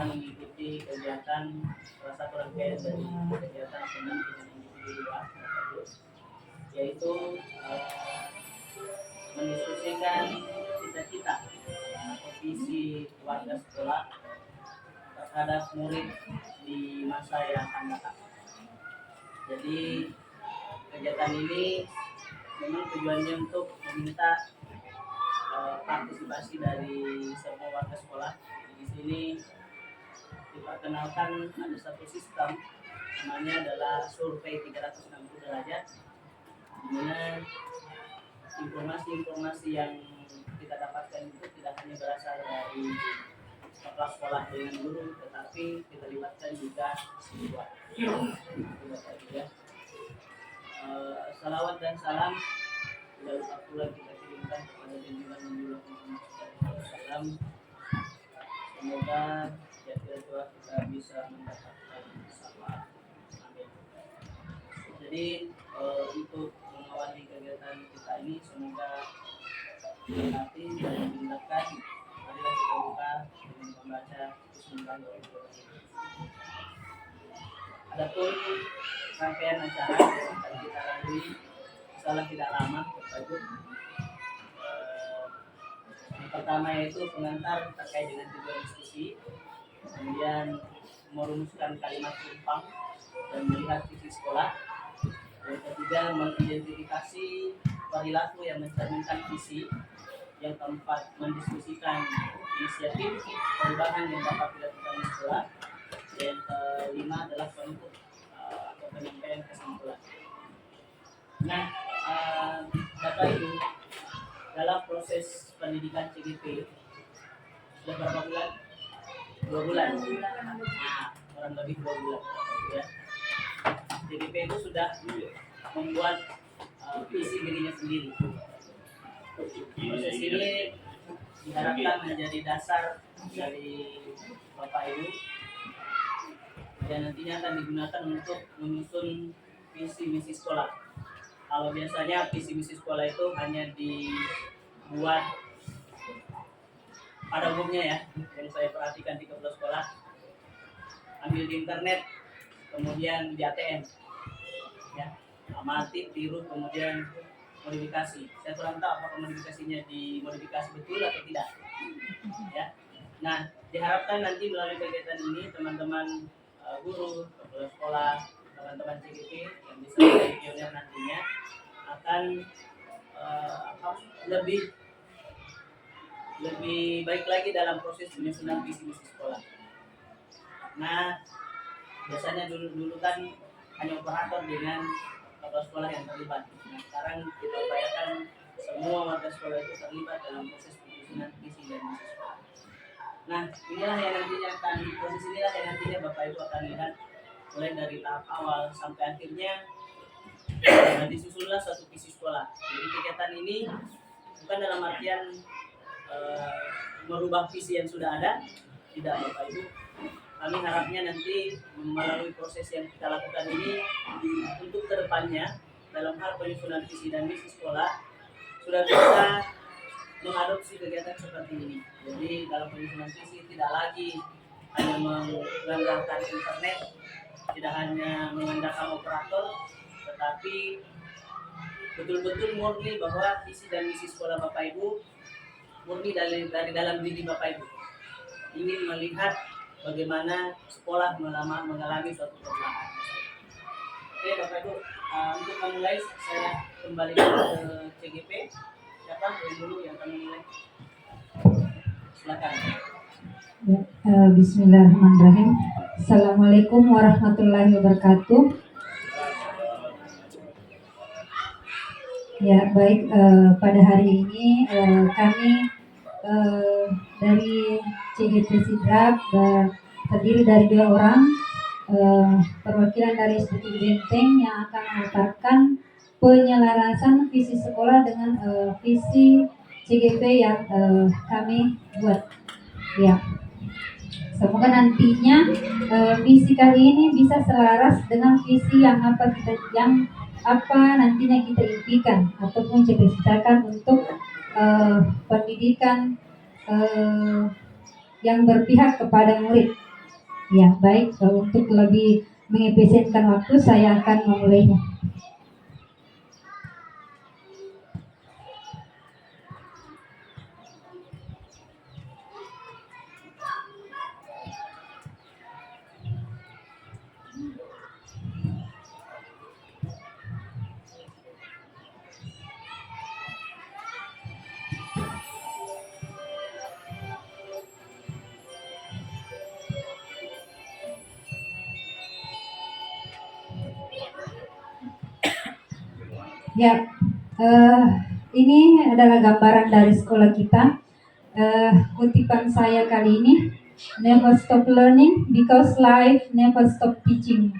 pernah mengikuti kegiatan salah satu rangkaian dari kegiatan pendampingan individual, yaitu mendiskusikan cita-cita atau visi warga sekolah terhadap murid di masa yang akan datang. Jadi kegiatan ini memang tujuannya untuk meminta partisipasi dari semua warga sekolah. Di sini diperkenalkan ada satu sistem, namanya adalah survei 360 derajat, di mana informasi-informasi yang kita dapatkan itu tidak hanya berasal dari kepala sekolah dengan guru, tetapi kita libatkan juga siswa. Salawat dan salam tidak lupa pula kita kirimkan kepada junjungan Nabi Muhammad SAW. Semoga kita bisa mendapatkan syafaat. Amin. Jadi untuk mengawali kegiatan kita ini, semoga nanti dan mendengarkan, marilah kita buka dengan membaca Bismillahirrahmanirrahim. Adapun rangkaian acara yang akan kita lalui, insyaallah tidak lama, Bapak Ibu. Yang pertama yaitu pengantar terkait dengan tujuan diskusi, kemudian merumuskan kalimat sumpah dan melihat visi sekolah. Yang ketiga, mengidentifikasi perilaku yang mencerminkan visi. Yang keempat, mendiskusikan inisiatif perubahan yang dapat dilakukan di sekolah. Yang kelima adalah penutup atau penyampaian kesimpulan. Nah, Bapak Ibu, dalam proses pendidikan CGP sudah berapa bulan? 2 bulan. Nah, kurang lebih 2 bulan. Ya. CGP itu sudah membuat visi dirinya sendiri. Proses ini diharapkan menjadi dasar dari Bapak Ibu dan nantinya akan digunakan untuk menyusun visi misi sekolah. Kalau biasanya visi misi sekolah itu hanya dibuat pada umumnya ya, yang saya perhatikan di kepala sekolah, ambil di internet, kemudian di ATM, ya, amati, tiru, kemudian modifikasi. Saya kurang tahu apakah modifikasinya dimodifikasi betul atau tidak, ya. Nah, diharapkan nanti melalui kegiatan ini teman-teman guru, kepala sekolah, teman-teman CGP yang bisa menjadi pionir nantinya akan lebih baik lagi dalam proses penyusunan visi misi sekolah. Nah, biasanya dulu kan hanya operator dengan kepala sekolah yang terlibat. Nah, sekarang kita upayakan semua warga sekolah itu terlibat dalam proses penyusunan visi dan misi sekolah. Nah, inilah yang nantinya Bapak Ibu akan lihat mulai dari tahap awal sampai akhirnya disusunlah suatu visi sekolah. Jadi kegiatan ini bukan dalam artian merubah visi yang sudah ada, tidak Bapak Ibu. Kami harapnya nanti melalui proses yang kita lakukan ini untuk kedepannya dalam hal penyusunan visi dan misi sekolah sudah bisa mengadopsi kegiatan seperti ini. Jadi dalam penyusunan visi tidak lagi hanya mengandalkan internet, tidak hanya mengandalkan operator, tetapi betul-betul murni bahwa visi dan misi sekolah Bapak Ibu murni dari dalam diri Bapak Ibu. Ingin melihat bagaimana sekolah mengalami suatu perubahan. Oke Bapak Ibu, untuk memulai saya kembali ke CGP. Siapa yang dulu yang akan memulai? Silakan. Bismillahirrahmanirrahim. Assalamualaikum warahmatullahi wabarakatuh. Ya baik, pada hari ini kami dari CGP Sidrap terdiri dari 2 orang perwakilan dari Studi Benteng yang akan memaparkan penyelarasan visi sekolah dengan visi CGP yang kami buat. Ya, semoga nantinya visi kali ini bisa selaras dengan visi yang apa nantinya kita impikan ataupun cita-citakan untuk pendidikan yang berpihak kepada murid. Ya, baik. Untuk lebih mengefisienkan waktu, saya akan memulainya. Ya, ini adalah gambaran dari sekolah kita. Kutipan saya kali ini, never stop learning because life never stop teaching.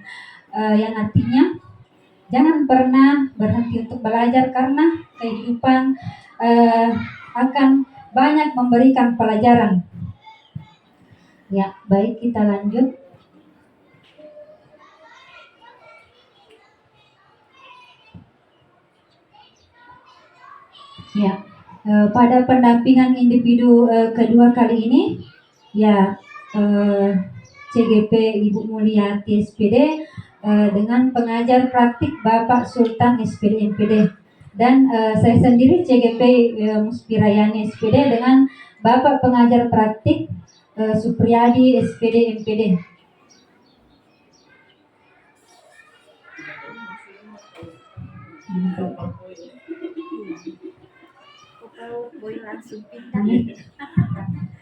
Yang artinya, jangan pernah berhenti untuk belajar karena kehidupan akan banyak memberikan pelajaran. Ya, baik, kita lanjut. Ya, pada pendampingan individu kedua kali ini, ya, CGP Ibu Mulyati SPD dengan pengajar praktik Bapak Sultan SPD MPD, dan saya sendiri CGP Muspirayani SPD dengan Bapak pengajar praktik Supriyadi SPD MPD.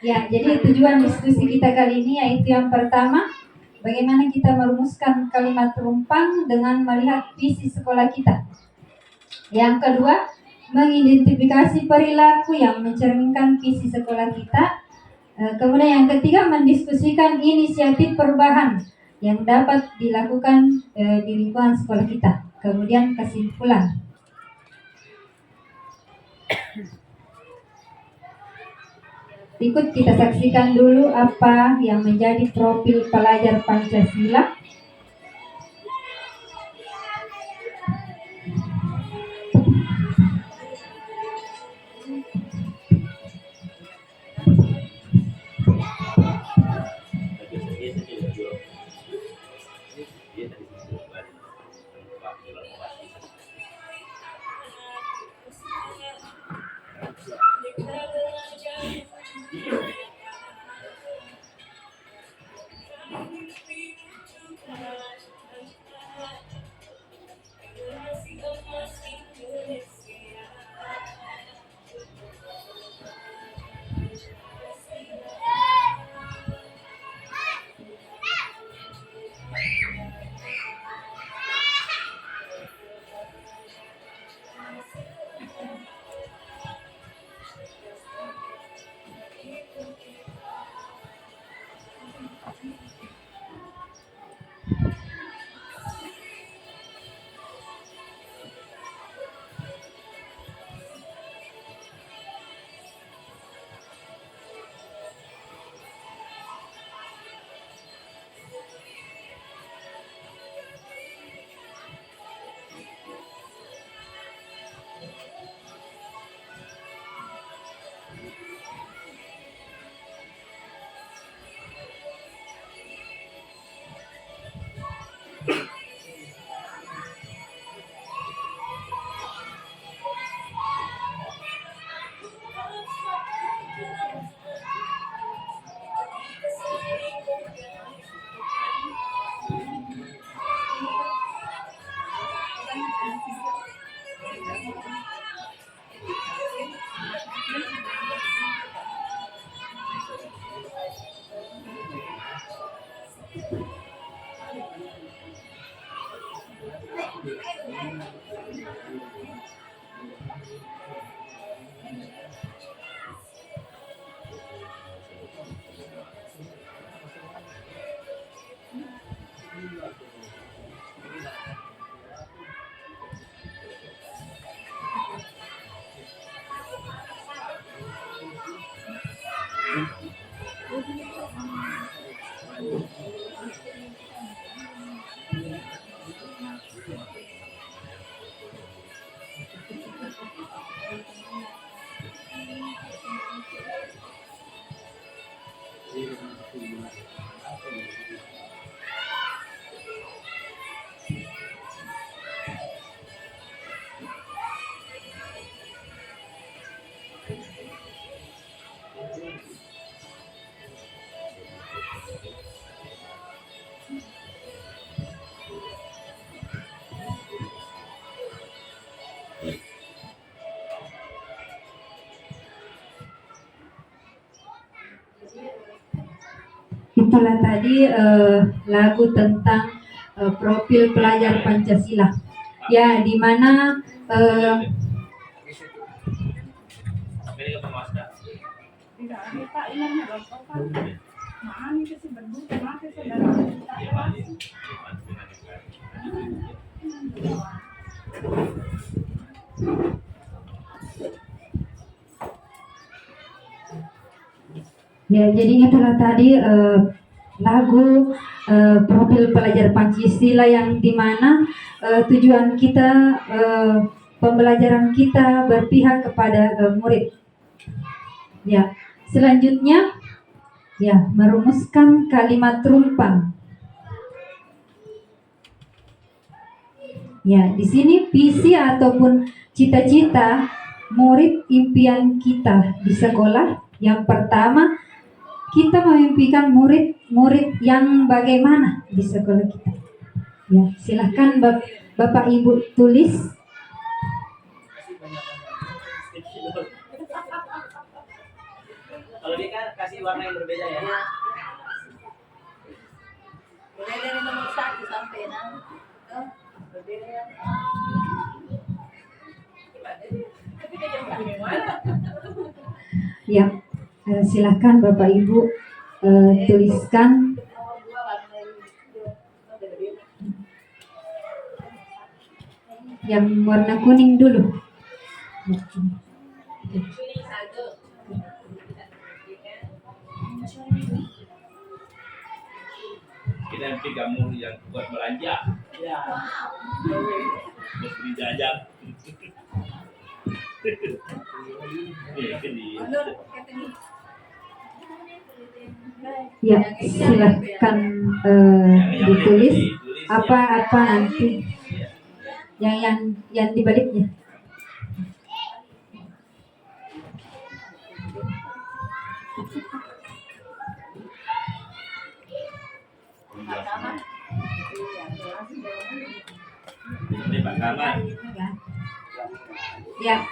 Ya, jadi tujuan diskusi kita kali ini yaitu yang pertama, bagaimana kita merumuskan kalimat rumpang dengan melihat visi sekolah kita. Yang kedua, mengidentifikasi perilaku yang mencerminkan visi sekolah kita. Kemudian yang ketiga, mendiskusikan inisiatif perubahan yang dapat dilakukan di lingkungan sekolah kita. Kemudian kesimpulan. Ikut kita saksikan dulu apa yang menjadi profil pelajar Pancasila. Itulah tadi lagu tentang profil pelajar Pancasila. Ya, di mana ya, jadi itulah tadi lagu profil pelajar Pancasila yang dimana tujuan kita pembelajaran kita berpihak kepada murid. Ya, selanjutnya ya merumuskan kalimat rumpang. Ya, di sini visi ataupun cita-cita murid impian kita di sekolah. Yang pertama, kita memimpikan murid yang bagaimana di sekolah kita. Ya, silahkan Bapak Ibu tulis. Kalau dia kan kasih warna yang berbeda ya. Mulai dari nomor 1 sampai 6. Berbeda. Ya, silahkan Bapak Ibu tuliskan. Nomor 2 warna hijau. Yang warna kuning dulu. Kita nanti kamu yang buat belanja, Ya. buat beli jajan. Ya, silahkan ditulis apa-apa nanti yang dibaliknya. Ini bakalan. Ya,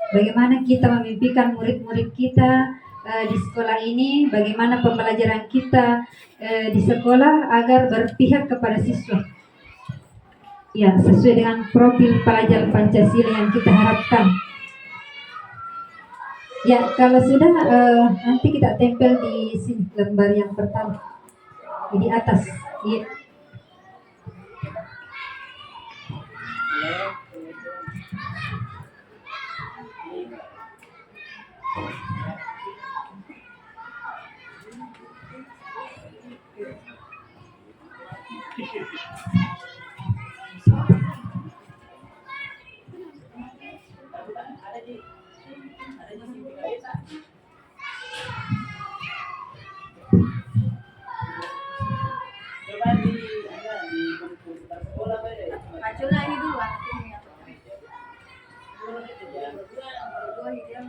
bagaimana kita memimpikan murid-murid kita di sekolah ini, bagaimana pembelajaran kita di sekolah agar berpihak kepada siswa. Ya, sesuai dengan profil pelajar Pancasila yang kita harapkan. Ya, kalau sudah nanti kita tempel di sini lembar yang pertama di atas. Ya. Coba di komputer sekolah Pak. Majulah ini dulu warnanya. Nomor 2 hijau.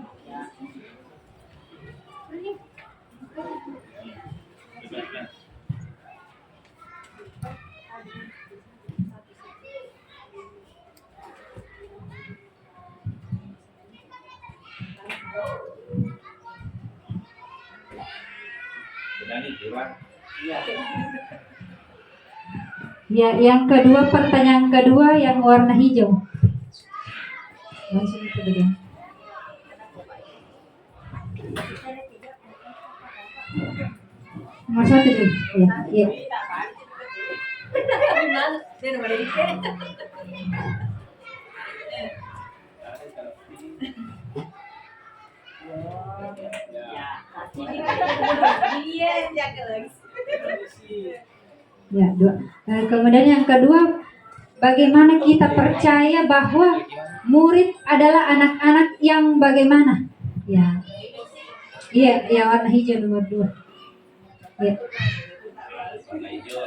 Berani curang. Iya. Ya, yang kedua, pertanyaan kedua yang warna hijau. Langsung itu dulu. Nomor 1 dulu. Ya, ya. Dia nomor ini. Iya, jaga lagi. Ya, dua. Kemudian yang kedua, bagaimana kita percaya bahwa murid adalah anak-anak yang bagaimana? Ya, iya, ya warna hijau nomor 2. Ya. Warna hijau.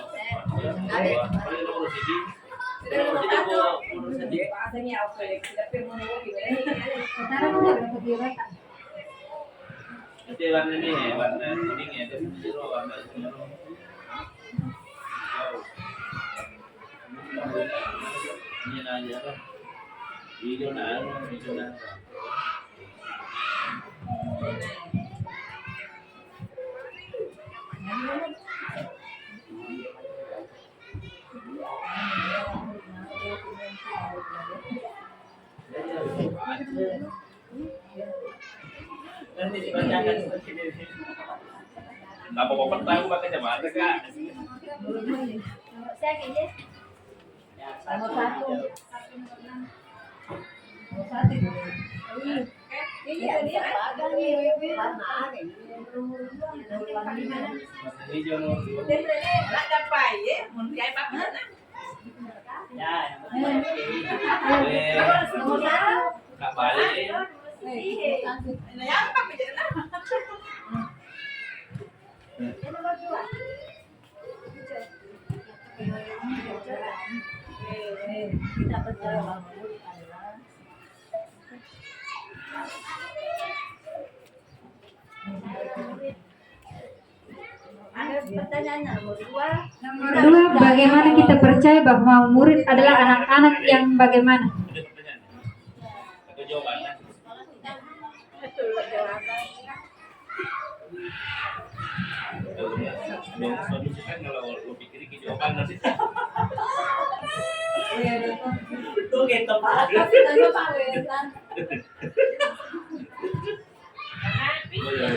Paling nomor CD. Sudah nomor Jadi satu. mau sedih. Bahasanya apa ya? Kita mau Sekarang udah berapa kira? Nanti warna ini ya, warna kuning ya, dan biru warna biru. Ini aja lah. Hijau nah, hijau nah. Nanti dibacakan seperti ini. Nggak apa-apa tahu pakai kacamata kak. Saya kayaknya Ya, nomor satu. satu. Nomor satu. Iya, dia warna Warna hijau nomor 2. ada apa ya? Mau kayak apa? Ya, yang pertama. Nomor satu. Kak balik. Ini apa beda? Nomor dua. Kita berjalan adalah ada pertanyaan nomor dua. Kedua, bagaimana kita percaya bahwa murid adalah anak-anak yang bagaimana? Ada pertanyaan? Atau jawabannya? Betul jawaban. Dong solusi kan kalau lo pikir ke jawaban nanti. Tuh gitu Pak. Tanya Pak Wesan.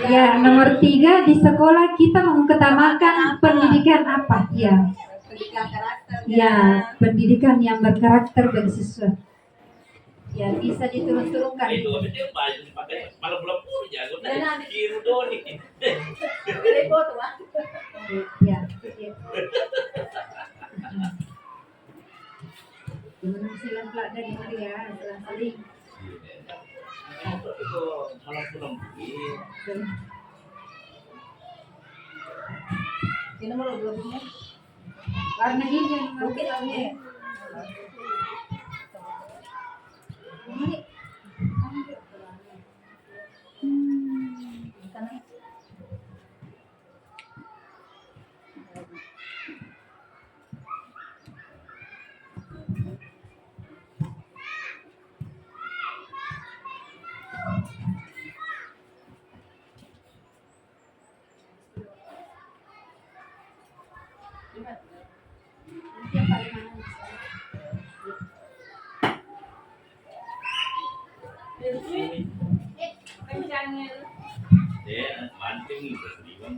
Ya, nomor 3, di sekolah kita mengutamakan pendidikan apa? Ya, Pendidikan karakter. ya, pendidikan yang berkarakter bagi siswa. Ya, bisa diturun-turunkan. Itu apa dia baju dipakai malam-malam pun jago tadi biru doni. Pilih foto, Pak. Ya, ya. Gimana silang pelada di mana ya? Selang-seling. Itu malam pulang. Ini nomor dua punya. Warna hijau. Mungkin ini. Ya, manting gitu di bang.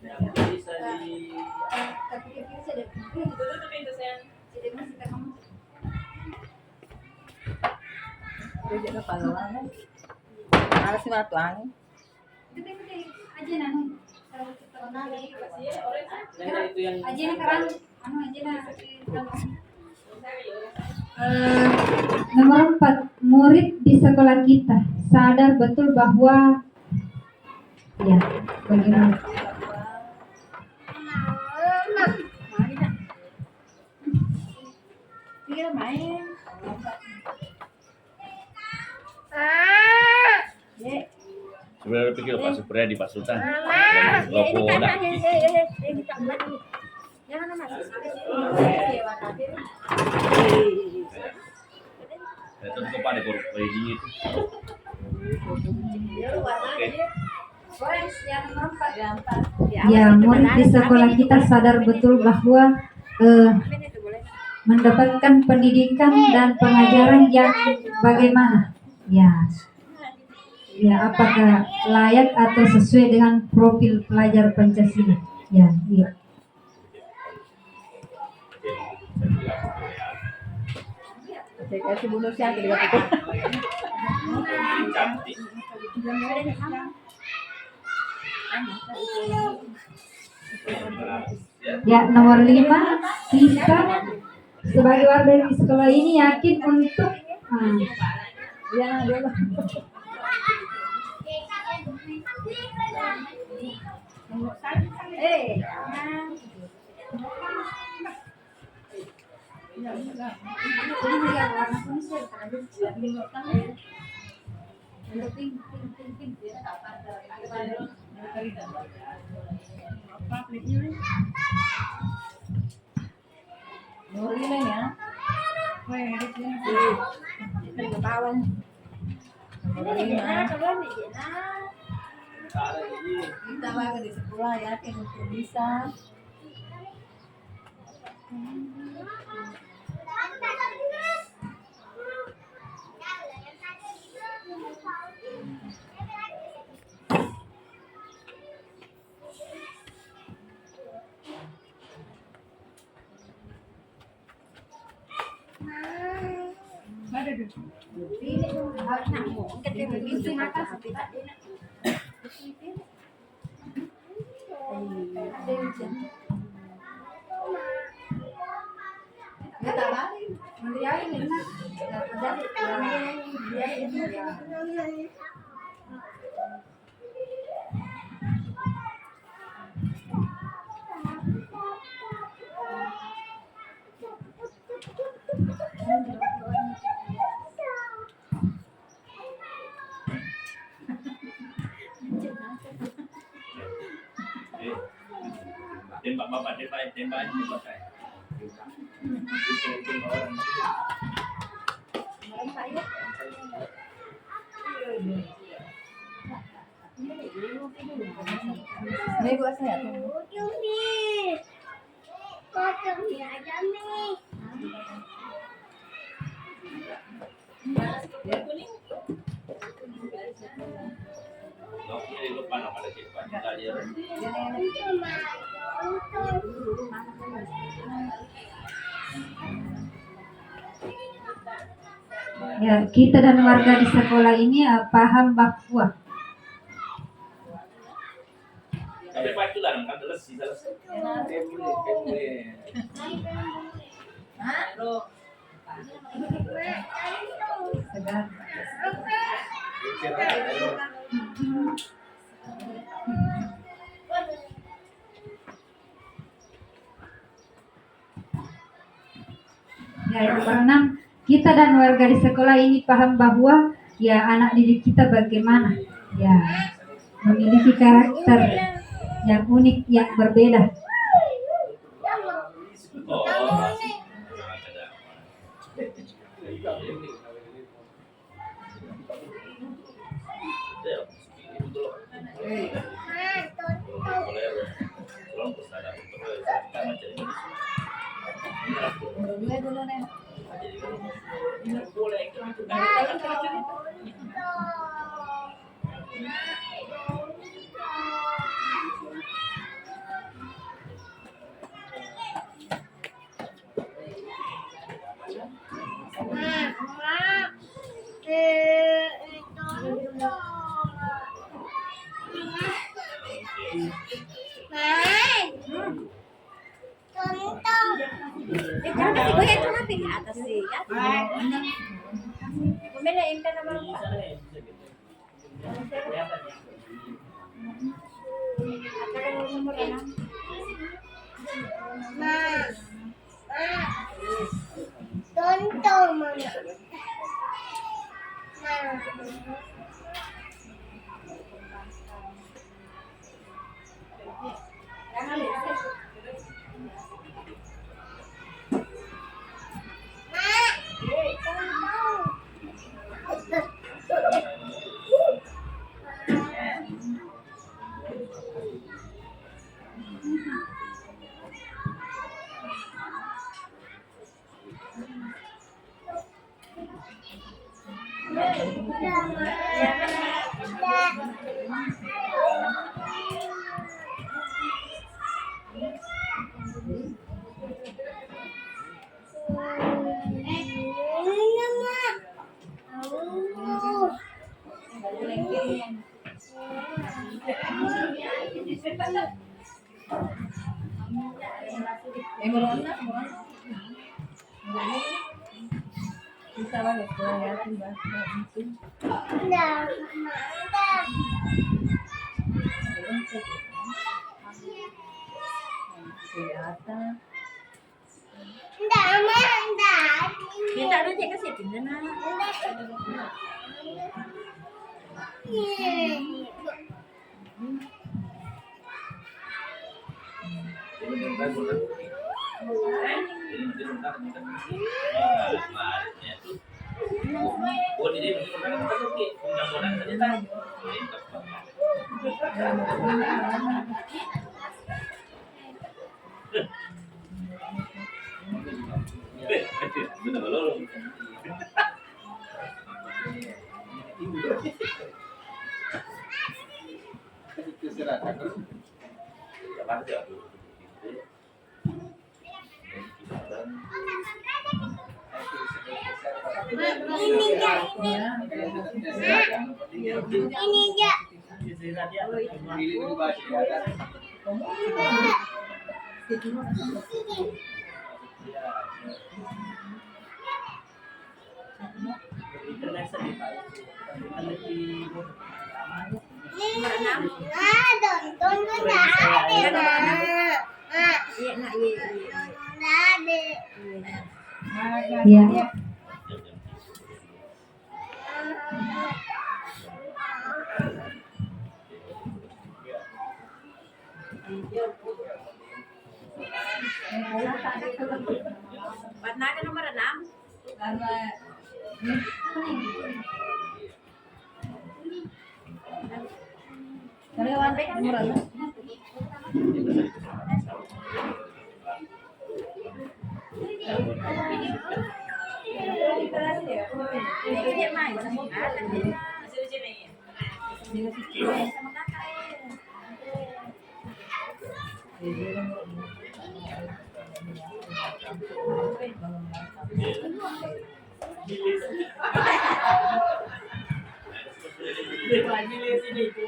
Yang bisa di Jadi apa lawan? Harus waktu angin. Nah, itu yang Nomor 4, murid di sekolah kita sadar betul bahwa ya, bagaimana? Dia main. Sebenarnya pikir Pak Supriyadi Pak Sultan. Ini Lopo kan dah. ini tambah. Jangan masuk. Itu kepada korup ini itu. Ya, murid di sekolah kita sadar betul bahwa mendapatkan pendidikan dan pengajaran yang bagaimana? Ya, apakah layak atau sesuai dengan profil pelajar Pancasila? Ya, iya. Saya kasih bunuh siapa di waktu itu. Cantik. Ya, nomor 5, kita sebagai warga di sekolah ini yakin untuk Iya, dia. jangan. Ini yang warna kuning sih, untuk pink. Nuri lang ya. Nagkatawan. Nuri na. Kita baga di sekolah ya, kung bisa. Tembak bapak, tembak saya. May gua saya tuh. Loh, ini lupa nama lagi Pak. Ya, kita dan warga di sekolah ini paham bahwa Tapi Pak itu lah, kan terus sih terus. segar. Ya, yang keenam, kita dan warga di sekolah ini paham bahwa ya anak didik kita bagaimana ya memiliki karakter yang unik yang berbeda. Oh, Dulu nih. Atas sih ya. Pumiliin ka naman pa. Tonto mama. Morona. Bisa banget kalau ya tiba itu. Nah, Di atas. Enggak, Ma, enggak. Kita ada cek ke situ na. Oh, jadi menggunakan tadi undang-undang ternyata. Betul belum? Ini enggak. Ini enggak. Istirahat ya. Internet sedih Pak. Internet di Ah, tonton enggak ada, Ma. Iya nak iya. Enggak ada. Ya. Warna kan nomor 6. Karyawan PK nomor 6. lagi di sini tuh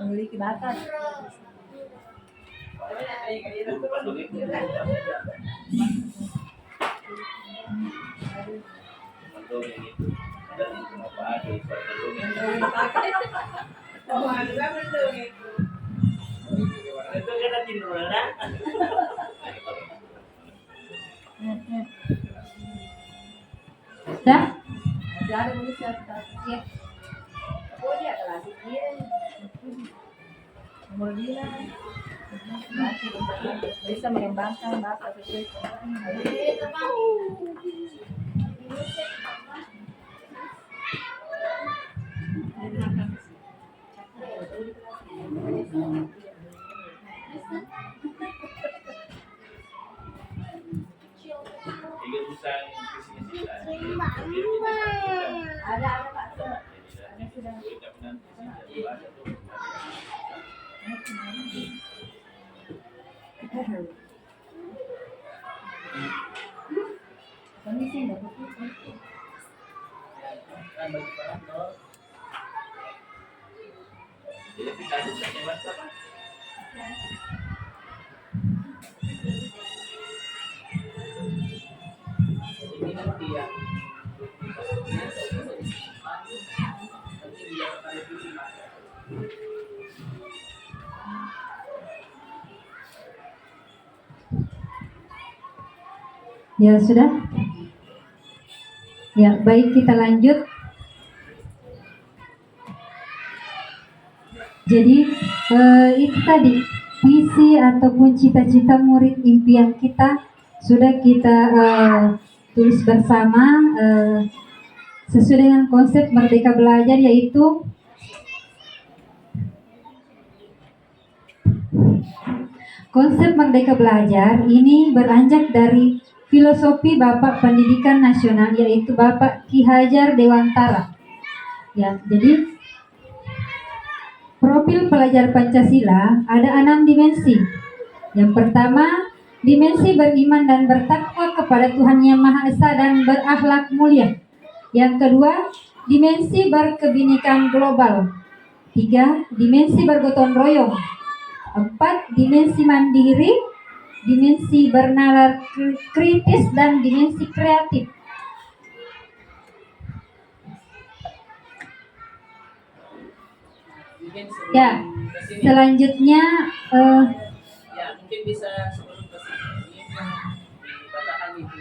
Memiliki bakat. Itu kena tidur lah. Dah? Ada manusia Ya. Oh dia kelas dia. Nomor 9. Masih bisa mengembangkan bakat sesuai ada Pak. Kondisi enggak betul. Jadi kita bisa lewat apa? Ini nanti ya. Ya sudah. Ya, baik kita lanjut. Jadi itu tadi visi ataupun cita-cita murid impian kita sudah kita tulis bersama sesuai dengan konsep Merdeka Belajar, yaitu konsep Merdeka Belajar ini beranjak dari filosofi Bapak Pendidikan Nasional, yaitu Bapak Ki Hajar Dewantara. Ya, jadi profil pelajar Pancasila ada 6 dimensi. Yang pertama, dimensi beriman dan bertakwa kepada Tuhan Yang Maha Esa dan berakhlak mulia. Yang kedua, dimensi berkebinekaan global. 3, dimensi bergotong royong. 4, dimensi mandiri, dimensi bernalar kritis, dan dimensi kreatif. mungkin sebelum Ya, kesini. selanjutnya Ya, mungkin bisa sebelum kesini dibacakan itu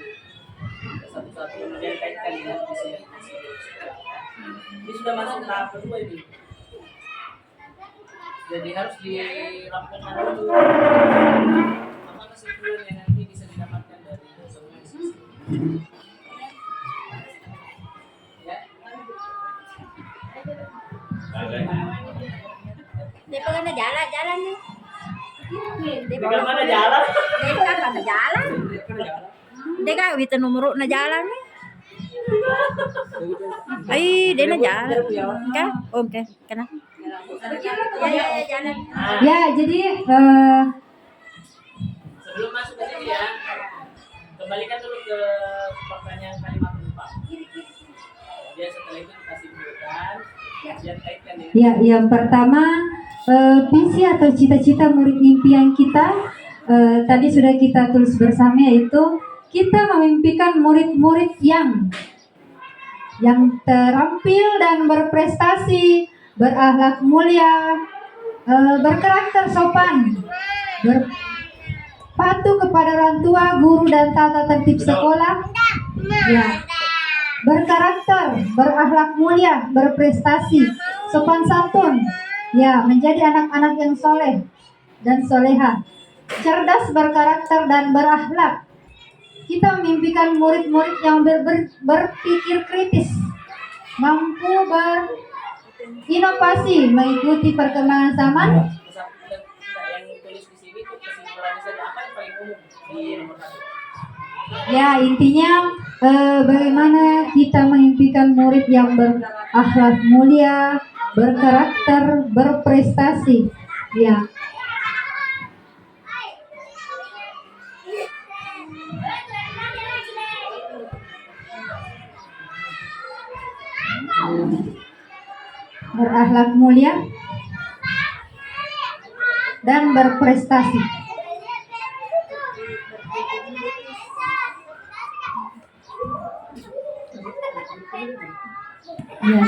satu-satu kemudian kaitkan dengan visi dan misi sekolah. Ini sudah masuk tahap kedua ini. Jadi harus dirampungkan dulu apa kesimpulan yang nanti bisa didapatkan dari semua sisi. Ya. Di pa na jalan nih. Di Di mana jalan? Di kan na jalan. Di ka wita numero na jalan nih. Ay, di na jalan. Ka? Okay, kana. Ya, jalan. Nah, ya jadi sebelum masuk ke sini ya, kembalikan dulu ke pertanyaan kalimat 4. Kemudian setelah itu kita simpulkan, kemudian kaitkan dengan ya yang pertama visi atau cita-cita murid impian kita tadi sudah kita tulis bersama, yaitu kita memimpikan murid-murid yang terampil dan berprestasi, berakhlak mulia, berkarakter sopan, patuh kepada orang tua, guru dan tata tertib sekolah, ya, berkarakter, berakhlak mulia, berprestasi, sopan santun, ya, menjadi anak-anak yang soleh dan soleha, cerdas, berkarakter dan berakhlak. Kita memimpikan murid-murid yang berpikir kritis, mampu berinovasi, mengikuti perkembangan zaman. yang tulis di sini itu kesimpulannya saja apa yang paling umum di nomor 1. Ya, intinya bagaimana kita mengimpikan murid yang berakhlak mulia, berkarakter, berprestasi. Ya. Berakhlak mulia dan berprestasi. Ya.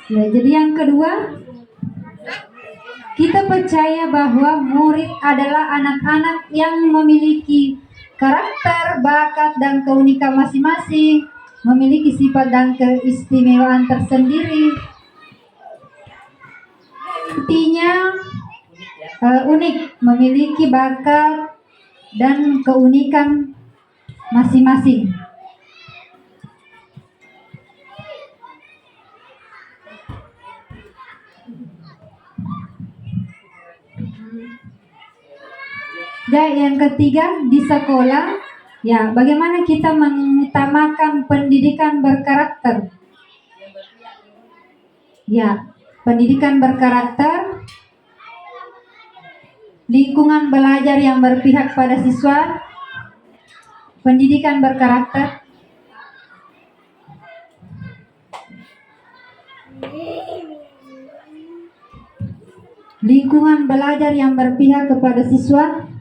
Ya, jadi yang kedua, kita percaya bahwa murid adalah anak-anak yang memiliki karakter, bakat, dan keunikan masing-masing, memiliki sifat dan keistimewaan tersendiri. Intinya unik, memiliki bakat dan keunikan masing-masing. Dan yang ketiga, di sekolah, ya, bagaimana kita mengutamakan pendidikan berkarakter. Ya, pendidikan berkarakter, lingkungan belajar yang berpihak pada siswa, pendidikan berkarakter, lingkungan belajar yang berpihak kepada siswa,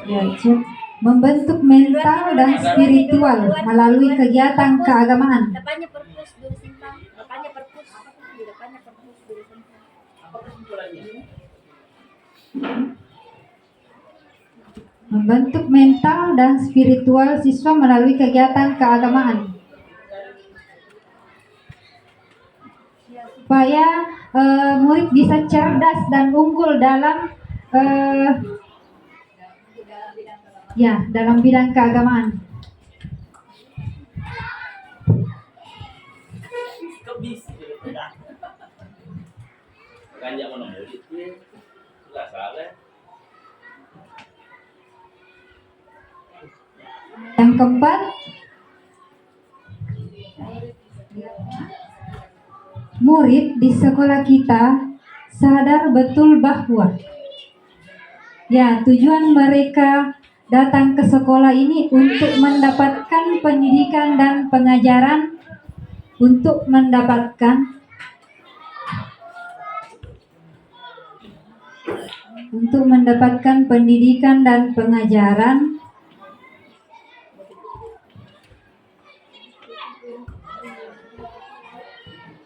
ya, membentuk mental dan spiritual melalui kegiatan keagamaan. Depannya perpus dulu simpang. Depannya perpus. Depannya perpus dulu simpang. Apa kesimpulannya? Membentuk mental dan spiritual siswa melalui kegiatan keagamaan. Supaya murid bisa cerdas dan unggul dalam dalam bidang keagamaan. Kebis Kan jangan ngomong gitu. Enggak salah. Yang keempat, murid di sekolah kita sadar betul bahwa tujuan mereka datang ke sekolah ini untuk mendapatkan pendidikan dan pengajaran, untuk mendapatkan pendidikan dan pengajaran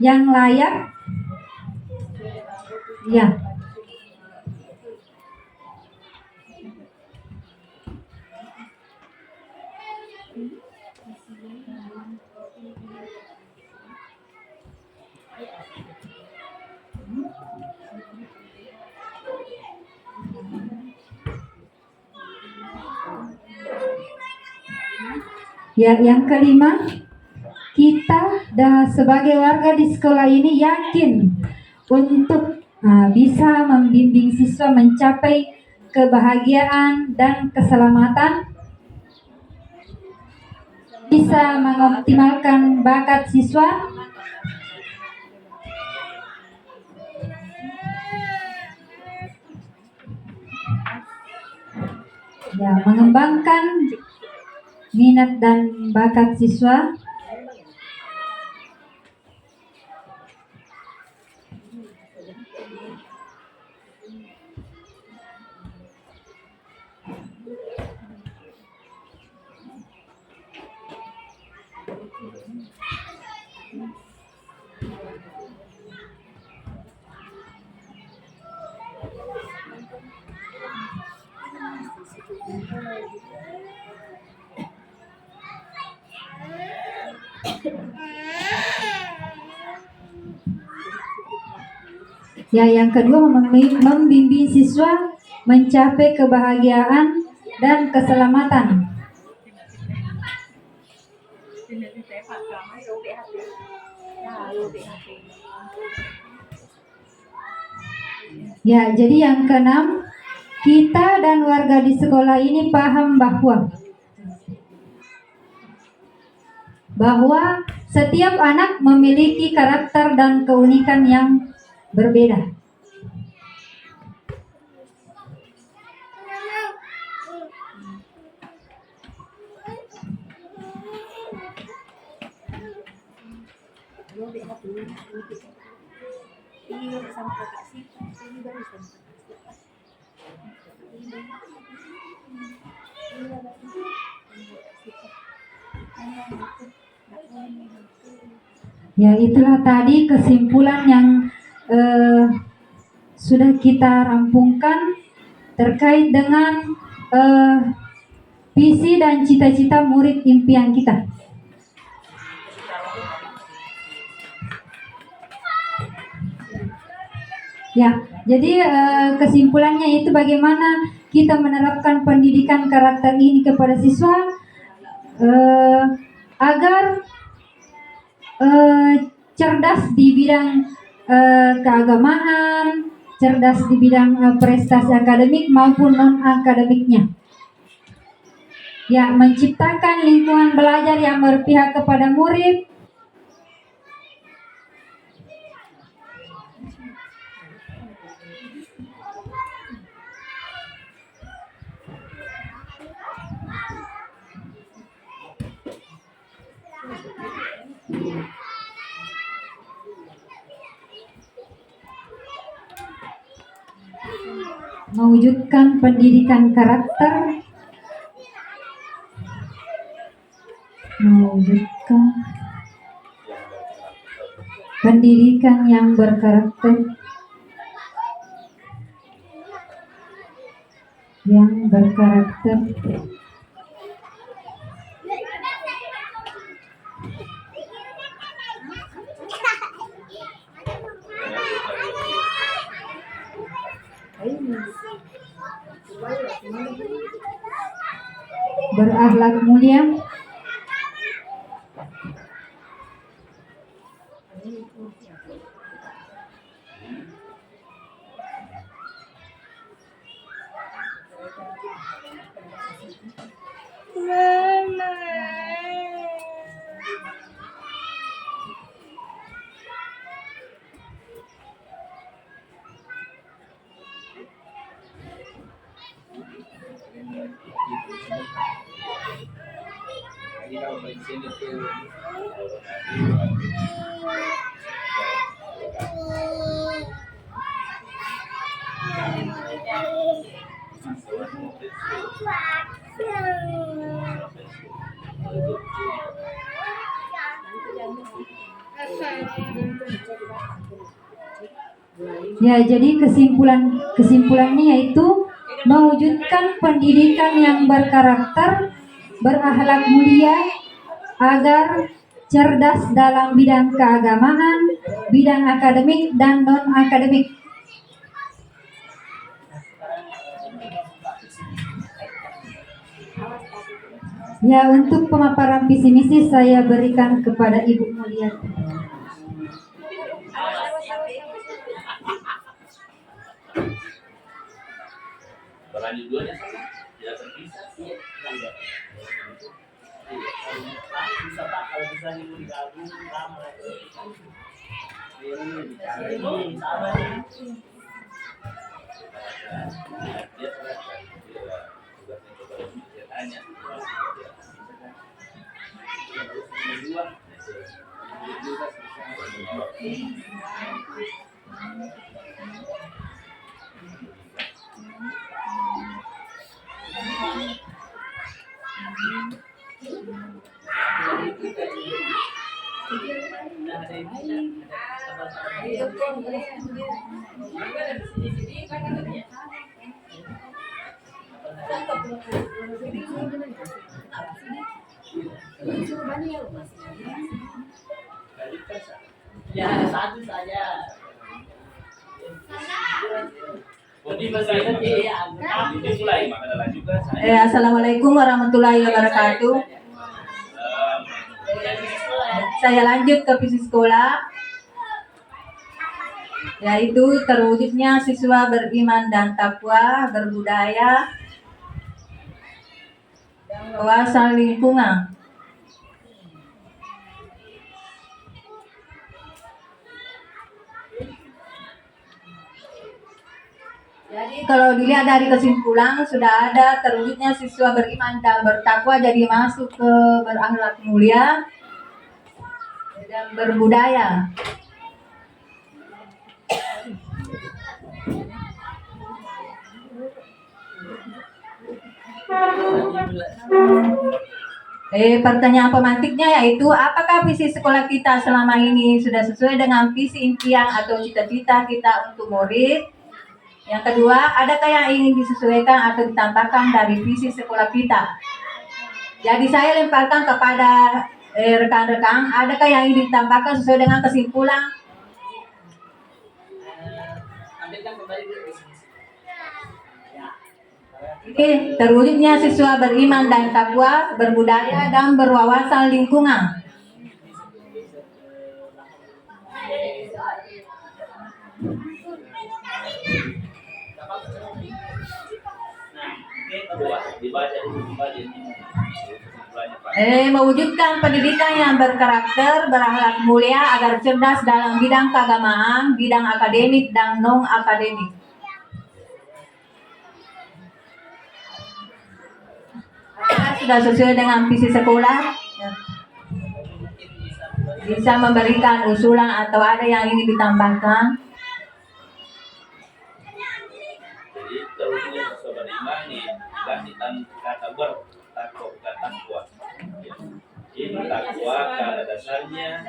yang layak, ya, ya. Yang kelima, kita sebagai warga di sekolah ini yakin untuk bisa membimbing siswa mencapai kebahagiaan dan keselamatan, bisa mengoptimalkan bakat siswa, ya, mengembangkan minat dan bakat siswa, ya. Yang kedua, membimbing siswa mencapai kebahagiaan dan keselamatan. Ya, jadi yang keenam, kita dan warga di sekolah ini paham bahwa setiap anak memiliki karakter dan keunikan yang berbeda. Ya, itulah tadi kesimpulan yang sudah kita rampungkan terkait dengan visi dan cita-cita murid impian kita. Ya, jadi kesimpulannya itu bagaimana kita menerapkan pendidikan karakter ini kepada siswa agar cerdas di bidang keagamaan, cerdas di bidang prestasi akademik maupun non-akademiknya. Ya, menciptakan lingkungan belajar yang berpihak kepada murid, mewujudkan pendidikan karakter, mewujudkan pendidikan yang berkarakter, berakhlak mulia, paling sini tuh kalau Ya, jadi kesimpulannya yaitu mewujudkan pendidikan yang berkarakter, berakhlak mulia, agar cerdas dalam bidang keagamaan, bidang akademik dan non akademik. Ya, untuk pemaparan visi misi saya berikan kepada Ibu Mulyati. berlanjut dua ya, tidak terpisah. Bisa Pak, kalau bisa ibu digabung lama lagi. Sama nih. Dia serahkan tugasnya kepada dia tanya. Dua. Ya, satu saja. Mulai maka juga saya. Assalamualaikum warahmatullahi wabarakatuh. Saya lanjut ke visi sekolah, yaitu terwujudnya siswa beriman dan takwa, berbudaya, dan wawasan lingkungan. Jadi kalau dilihat dari kesimpulan sudah ada terwujudnya siswa beriman dan bertakwa, jadi masuk ke berakhlak mulia dan berbudaya. Pertanyaan pemantiknya yaitu apakah visi sekolah kita selama ini sudah sesuai dengan visi impian atau cita-cita kita untuk murid? Yang kedua, adakah yang ingin disesuaikan atau ditambahkan dari visi sekolah kita? Jadi saya lemparkan kepada rekan-rekan, adakah yang ingin ditambahkan sesuai dengan kesimpulan? Ambilkan kembali dulu. Oke, terwujudnya siswa beriman dan takwa, berbudaya dan berwawasan lingkungan. Mewujudkan pendidikan yang berkarakter, berakhlak mulia, agar cerdas dalam bidang keagamaan, bidang akademik dan non akademik. Sudah sesuai dengan visi sekolah? Bisa memberikan usulan atau ada yang ingin ditambahkan? Jadi terusnya siswa beriman nih gantikan kata bertakwa. Ini takwa pada dasarnya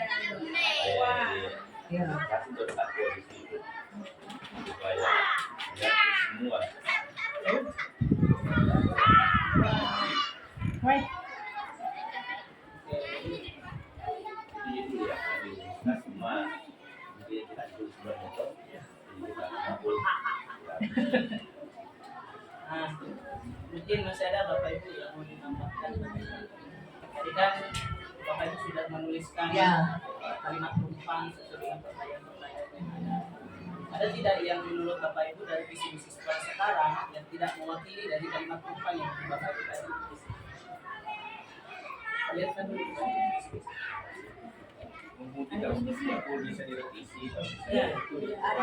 kasih bertakwa di situ supaya semua. Nah, mungkin masih ada Bapak Ibu yang mau ditambahkan. Tadi kan Bapak Ibu sudah menuliskan kalimat penumpang sesuai dengan pertanyaan-pertanyaan yang ada. Ada tidak yang menurut Bapak Ibu dari visi misi sekolah sekarang yang tidak mewakili dari kalimat penumpang yang Bapak Ibu tadi tulis? Lihat kan dulu. Tidak bisa direvisi. Ya, Ada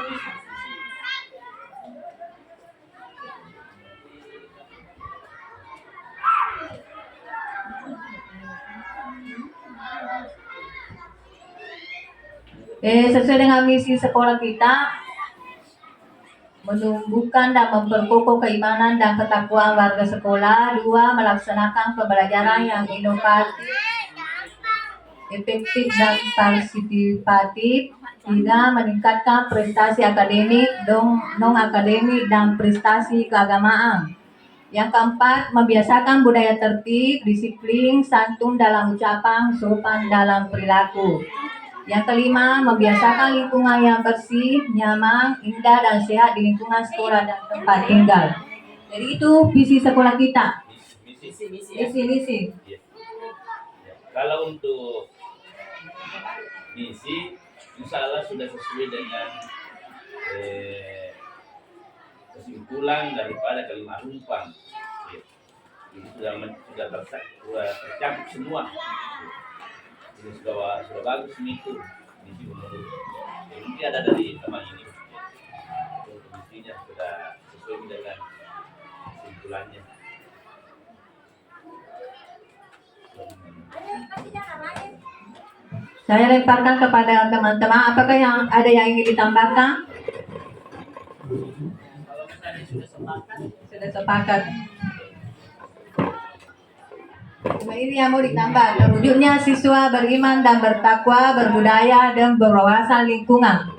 Sesuai dengan misi sekolah kita, menumbuhkan dan memperkokoh keimanan dan ketakwaan warga sekolah. 2. Melaksanakan pembelajaran yang inovatif, efektif dan partisipatif. 3. Meningkatkan prestasi akademik, non-akademik dan prestasi keagamaan. Yang keempat, membiasakan budaya tertib, disiplin, santun dalam ucapan, sopan dalam perilaku. Yang kelima, membiasakan lingkungan yang bersih, nyaman, indah, dan sehat di lingkungan sekolah dan tempat tinggal. Jadi itu visi sekolah kita. Misi ya. Misi. Ya. Kalau untuk misi, insya Allah sudah sesuai dengan kesimpulan daripada kelima rumpang. Ya. Ini sudah tercakup semua. Ini sudah bagus itu misi menurut. Ini ada dari teman ini. Untuk misinya sudah sesuai dengan kesimpulannya. Saya lemparkan kepada teman-teman, apakah ada yang ingin ditambahkan? Kalau misalnya Sudah sepakat. Cuma ini yang mau ditambah. Terwujudnya siswa beriman dan bertakwa, berbudaya dan berwawasan lingkungan.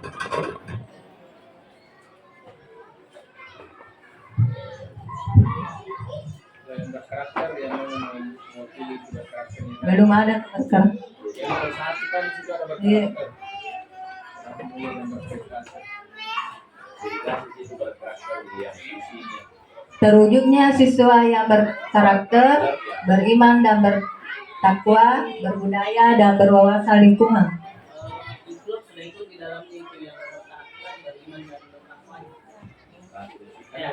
Berkarakter yang mewakili karakternya. Belum ada sekarang. Yang satu kan sudah ada Iya. berkarakter. Mulia dan berprestasi. Dedikasi itu berkarakter yang isinya. Terwujudnya siswa yang berkarakter, beriman dan bertakwa, berbudaya dan berwawasan lingkungan. include sudah ikut di dalamnya itu yang bertakwa, beriman dan bertakwa. Ya,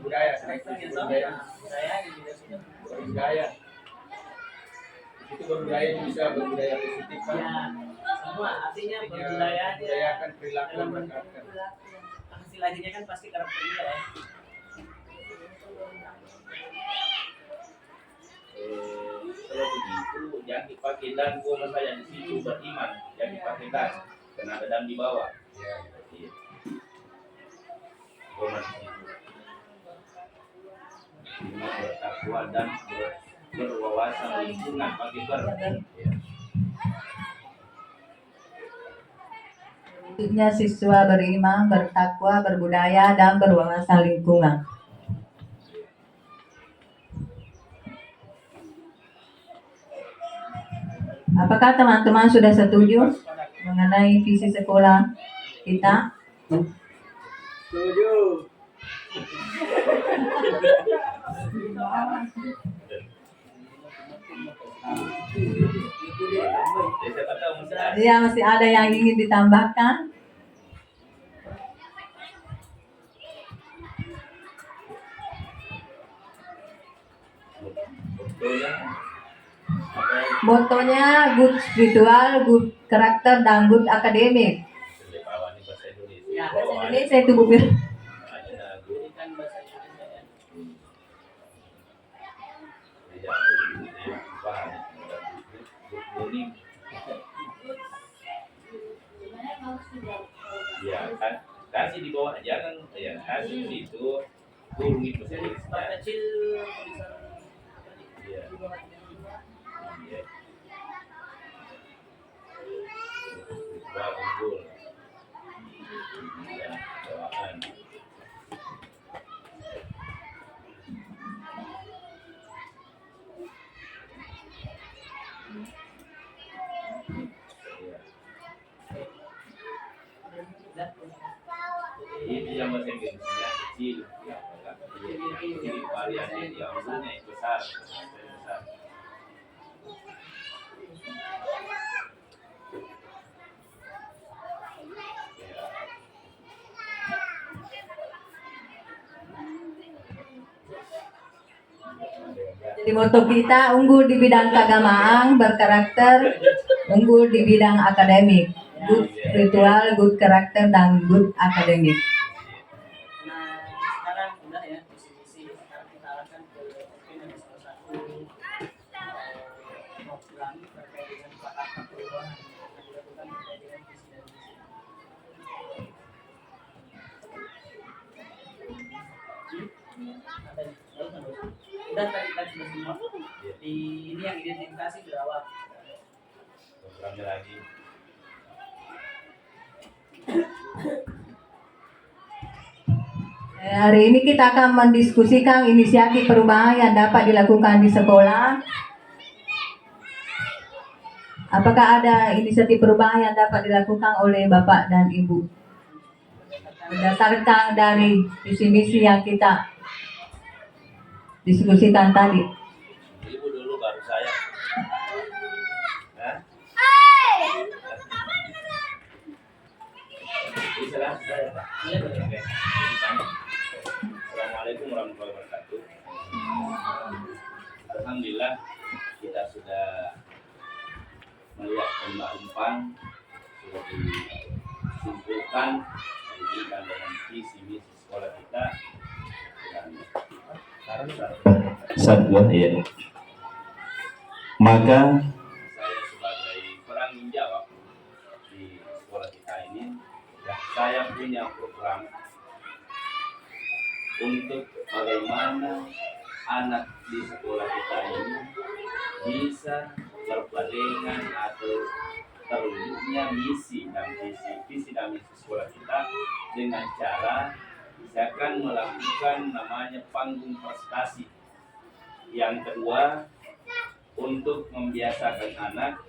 Budaya, karakter yang budaya. saya juga sudah. Berbudaya. Itu berbudaya itu bisa berbudaya positif kan? Ya, semua artinya berbudaya Membudayakan perilaku dan berkarakter. hasil akhirnya kan pasti karakter dia ya. Kalau begitu jangan dipakai dan koma saja di situ beriman, jangan dipakai dan karena ada dan di bawah. Ya. Iya. Koma di situ. Iman, bertakwa dan berwawasan lingkungan pakai ber. Iya. Terwujudnya siswa beriman, bertakwa, berbudaya dan berwawasan lingkungan. Apakah teman-teman sudah setuju mengenai visi sekolah kita? Setuju. Siapa tahu masih ada. Iya, masih ada yang ingin ditambahkan? Betulnya apa yang Motonya good spiritual, good karakter, dan good akademik. bawah ini bahasa Indonesia. Ya, Bahasa Bawah Indonesia itu Bu Fir. ada guru. Ini kan bahasa Indonesia ya. Iya, iya, paham. Kuning. Ya, kan kasih di bawah, jangan ya kasih di situ kurung itu Jadi saja. part kecil tulisan Iya. Iya. Wah, unggul. Ya, bawaan. Itu yang bahasa Inggrisnya kecil, ya, kecil variannya yang umumnya yang besar, besar. Jadi moto kita unggul di bidang keagamaan, berkarakter, unggul di bidang akademik, good spiritual, good karakter, dan good akademik. Nah, sekarang udah ya visi-misi. Sekarang kita arahkan ke mungkin ada salah satu program terkait dengan Jakarta perubahan yang dilakukan terkait dengan visi dan misi. Sudah tadi sudah semua. Di ini yang identifikasi sudah awal. Programnya lagi. Hari ini kita akan mendiskusikan inisiatif perubahan yang dapat dilakukan di sekolah. Apakah ada inisiatif perubahan yang dapat dilakukan oleh Bapak dan Ibu? Berdasarkan dari visi misi yang kita diskusikan tadi. Ibu dulu baru saya. Hah? Bisa saya, Pak. Oke. Assalamualaikum warahmatullahi wabarakatuh. Alhamdulillah kita sudah melihat umpan sudah disimpulkan diberikan dengan visi misi sekolah kita dan satu ya. Maka saya sebagai penanggung jawab di sekolah kita ini, ya, saya punya program untuk bagaimana anak di sekolah kita ini bisa berbarengan atau terwujudnya misi dan visi dan misi sekolah kita dengan cara misalkan melakukan namanya panggung prestasi. Yang kedua, untuk membiasakan anak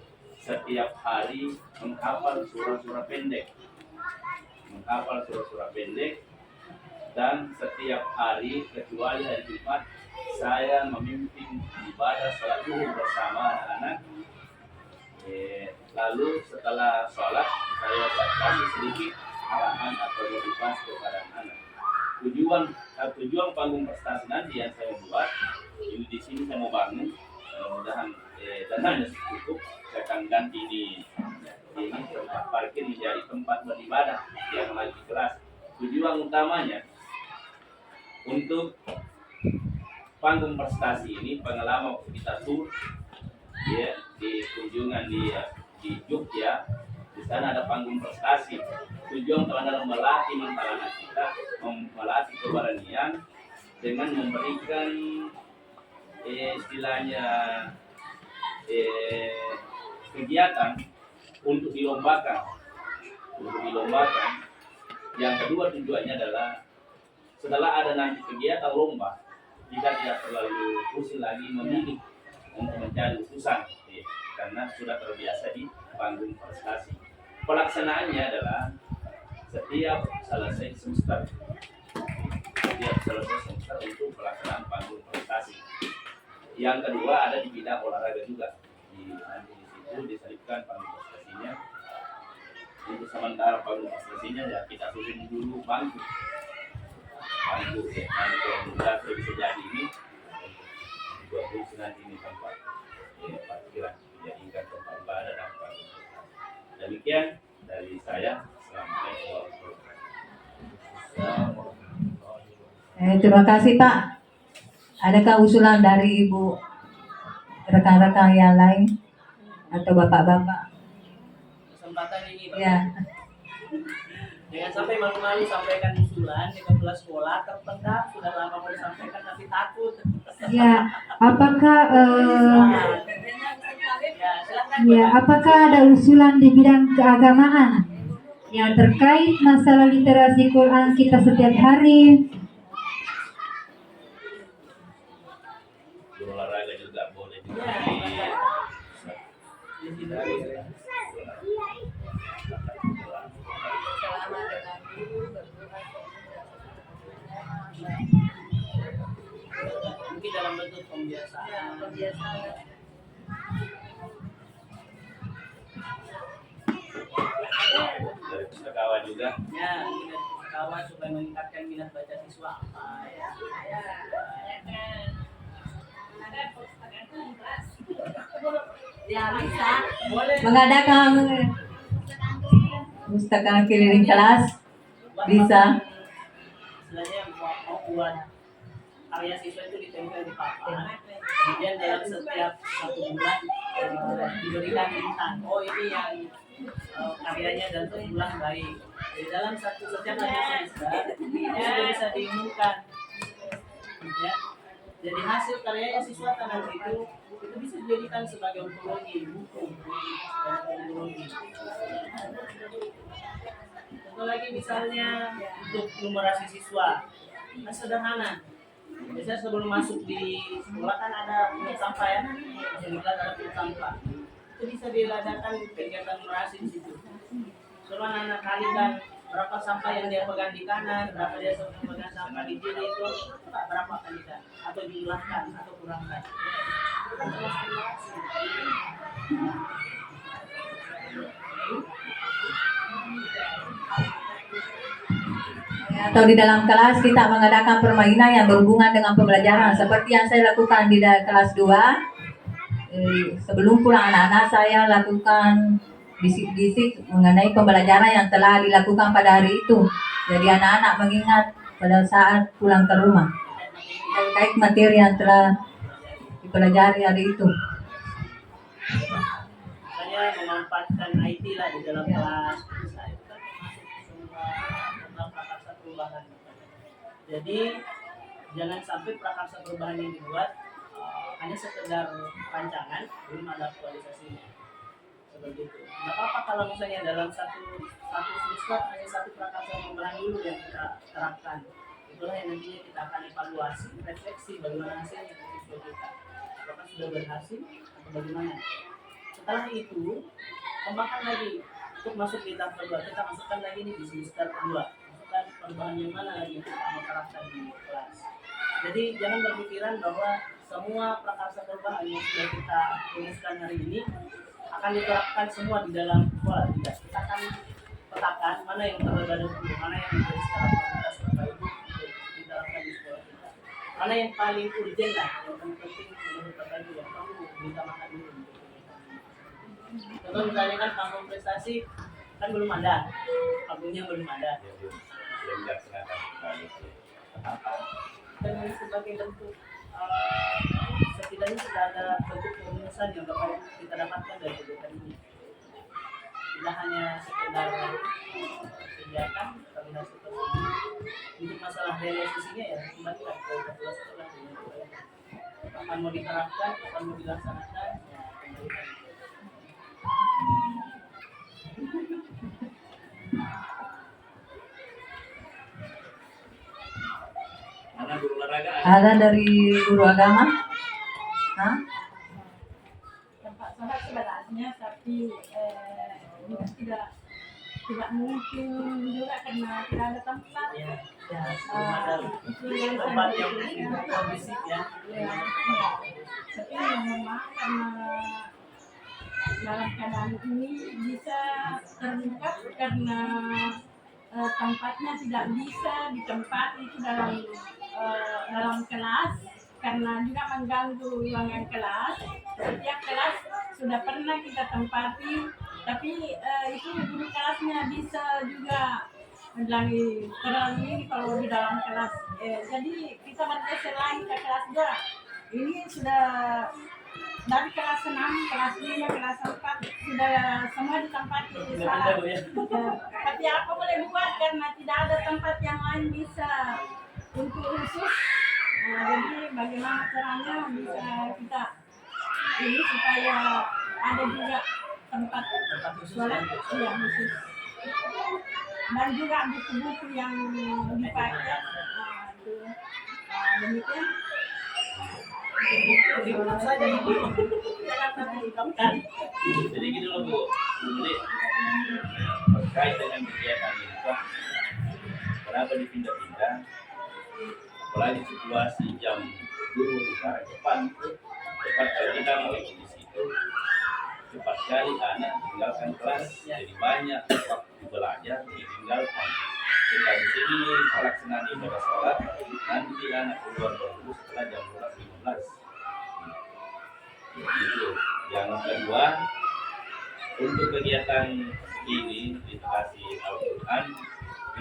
setiap hari menghafal surah-surah pendek, dan setiap hari kecuali hari Jumat saya memimpin ibadah salat zuhur bersama anak-anak. Lalu setelah sholat saya kasih sedikit arahan atau motivasi kepada anak. Tujuan panggung prestasi nanti yang saya buat ini di sini saya mau bangun, mudah-mudahan dananya cukup. Saya akan ganti ini tempat parkir menjadi tempat beribadah yang lagi kelas. Tujuan utamanya untuk panggung prestasi ini pengalaman kita tur ya di kunjungan di Jogja. Di sana ada panggung prestasi. Tujuan adalah melatih mental anak kita, melatih keberanian dengan memberikan istilahnya kegiatan untuk dilombakan. Yang kedua tujuannya adalah setelah ada nanti kegiatan lomba, kita tidak terlalu pusing lagi memilih untuk mencari utusan, karena sudah terbiasa di panggung prestasi. Pelaksanaannya adalah setiap selesai semester untuk pelaksanaan panggung prestasi. Yang kedua ada di bidang olahraga juga. Nanti di situ diselipkan panggung prestasinya. Untuk sementara panggung prestasinya ya kita susun dulu bangku ya. Nanti kalau mudah bisa jadi ini buat fungsi nanti ini tempat parkiran dijadikan tempat ibadah dan panggung. Demikian dari saya. Assalamualaikum warahmatullahi wabarakatuh. Terima kasih Pak. Adakah usulan dari Ibu rekan-rekan yang lain atau bapak-bapak? Kesempatan ini Pak. Ya. Jangan sampai malu-malu sampaikan usulan di kepala sekolah terpendam sudah lama mau disampaikan tapi takut. Ya, apakah silakan. ya, apakah ada usulan di bidang keagamaan yang terkait masalah literasi Quran kita setiap hari? Olahraga juga boleh juga. Mungkin dalam bentuk pembiasaan. Dari pustakawan juga. Ya, kita kawan supaya meningkatkan minat baca siswa. Ya bisa. Boleh. Mengadakan pustaka keliling kelas bisa. Istilahnya mau buat karya siswa itu ditempel di papan. Kemudian dalam setiap satu bulan diberikan bintang. Oh ini yang karyanya dan terbilang baik. Di dalam setiap semester ini sudah bisa diumumkan. Ya. Jadi hasil karyanya siswa nanti itu bisa dijadikan sebagai ontologi buku dan ontologi. Contoh lagi misalnya untuk numerasi siswa, nah sederhana. Biasanya sebelum masuk di sekolah kan ada pungut sampah ya, sekolah ada pungut sampah. Itu bisa diadakan kegiatan numerasi di situ. Coba anak kalikan berapa sampah yang dia pegang di kanan, berapa dia pegang sampah di kiri itu, coba berapa kalikan atau jumlahkan atau kurangkan. Itu kan termasuk numerasi. Atau di dalam kelas kita mengadakan permainan yang berhubungan dengan pembelajaran seperti yang saya lakukan di kelas 2. Sebelum pulang anak-anak saya lakukan bisik-bisik mengenai pembelajaran yang telah dilakukan pada hari itu. Jadi anak-anak mengingat pada saat pulang ke rumah terkait materi yang telah dipelajari hari itu. Saya memanfaatkan IT lah di dalam kelas. Nah, itu kan masuk semua prakarsa perubahan. Jadi jangan sampai prakarsa perubahan yang dibuat hanya sekedar rancangan, belum ada aktualisasinya. Seperti itu. Nggak apa-apa kalau misalnya dalam satu semester hanya satu prakarsa perubahan dulu yang kita terapkan. Itulah yang nantinya kita akan evaluasi, refleksi bagaimana hasilnya dari siswa kita. Apakah sudah berhasil atau bagaimana? Setelah itu, kembangkan lagi untuk masuk di tahap kedua. Kita masukkan lagi nih di semester kedua. Masukkan perubahan yang mana lagi yang kita mau terapkan di kelas. Jadi jangan berpikiran bahwa semua prakarsa perubahan yang sudah kita rumuskan hari ini akan diterapkan semua di dalam sekolah. Tidak. Kita akan petakan mana yang terlebih dahulu, mana yang menjadi skala prioritas Bapak Ibu untuk diterapkan di sekolah kita. Mana yang paling urgent lah, yang paling penting menurut Bapak Ibu yang perlu diutamakan dulu. Contoh misalnya kan panggung prestasi kan belum ada, panggungnya belum ada. Dan sebagai bentuk setidaknya sudah ada bentuk perumusan yang Bapak Ibu kita dapatkan dari kegiatan ini. Tidak hanya sekedar kegiatan, tapi hasil tersebut. Untuk masalah realisasinya ya kembali ke kelas sekolah akan mau diterapkan, akan mau dilaksanakan, ya kembali. Mana guru olahraga? Ada dari guru agama? Hah? Tempat sholat sebenarnya tapi juga tidak mungkin juga karena tidak ada tempat. Ya, belum ada Itu yang tempat saya yang kondusif ya. tapi memang karena dalam keadaan ini bisa terbuka karena tempatnya tidak bisa ditempati itu dalam kelas karena juga mengganggu ruangan kelas. Setiap kelas sudah pernah kita tempati, tapi itu guru kelasnya bisa juga lagi terlalu ini kalau di dalam kelas. Jadi kita bergeser lagi ke kelas 2. Ini sudah dari kelas 6, kelas 5, kelas 4 sudah semua ditempati di sana. Tapi apa boleh buat karena tidak ada tempat yang lain bisa untuk khusus. Jadi bagaimana caranya bisa kita ini supaya ada juga tempat sholat yang khusus dan juga buku-buku yang dipakai. Demikian. Jadi gini loh Bu, jadi terkait dengan kegiatan ini, kenapa dipindah-pindah? Apalagi situasi jam 2 cepat kalau kita mau ikut di situ, cepat sekali anak tinggalkan kelas, jadi banyak waktu belajar ditinggalkan. Sehingga di sini pelaksanaan ibadah sholat nanti anak keluar dulu setelah jam 12:15. Gitu. Yang kedua, untuk kegiatan ini literasi Al-Quran,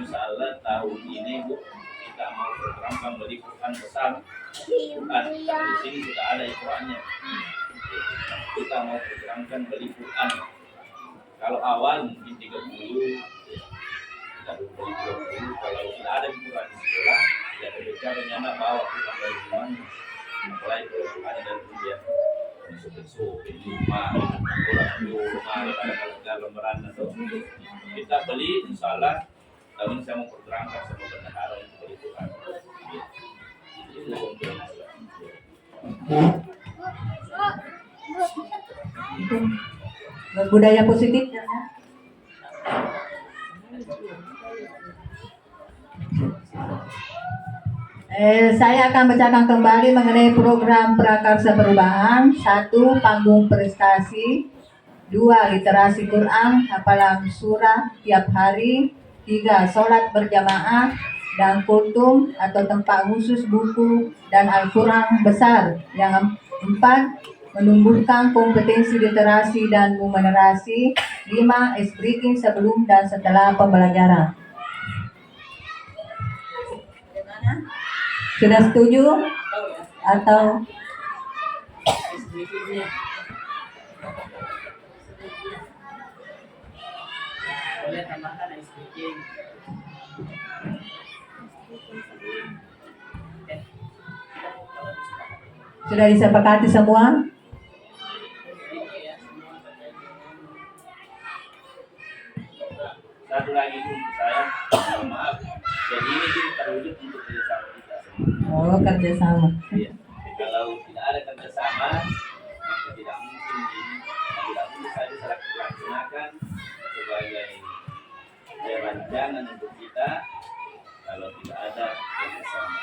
insya Allah tahun ini Bu kita mau berperan beli Quran besar. Quran di sini sudah ada Qurannya. Kita mau berperangkan beli Quran. Kalau awal mungkin 30, kita beli 20. Kalau sudah ada Quran di sekolah, ya berbicara anak bawa Quran dari rumahnya. besok ini rumah ada lembaran atau kita beli insyaallah tahun saya mau berangkat sama bendahara untuk beli Quran. Itu untuk Budaya positif. Saya akan bacakan kembali mengenai program Prakarsa Perubahan. 1. Panggung prestasi. 2. Literasi Quran, hafalan surah tiap hari. 3. Sholat berjamaah dan kultum atau tempat khusus buku dan Al-Quran besar. Yang 4. Menumbuhkan kompetensi literasi dan numerasi. 5. Ice breaking sebelum dan setelah pembelajaran. Sudah setuju atau berikutnya boleh tambahkan ice breaking. sudah disepakati semua? satu lagi untuk saya, mohon maaf. Jadi ini terwujud untuk kerjasama kita semua. Oh, kerjasama. Ya. Kalau tidak ada kerjasama, maka tidak mungkin ini tidak bisa dilaksanakan sebagai rancangan untuk kita kalau tidak ada kerjasama.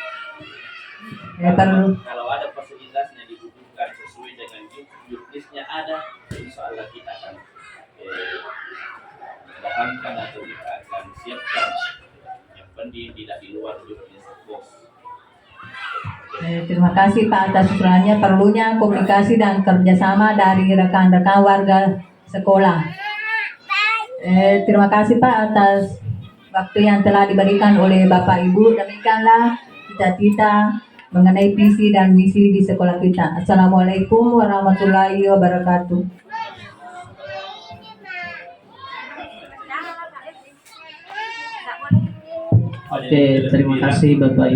Ya, perlu. Kalau ada fasilitasnya dibutuhkan sesuai dengan juknisnya ada, insya Allah kita akan bahankan atau kita akan siapkan. Yang penting tidak di luar juknis bos. Terima kasih Pak atas usulannya. Perlunya komunikasi dan kerjasama dari rekan-rekan warga sekolah. Terima kasih Pak atas waktu yang telah diberikan oleh Bapak Ibu. Demikianlah cita-cita mengenai visi dan misi di sekolah kita. Assalamualaikum warahmatullahi wabarakatuh. Oke, terima kasih Bapak Ibu.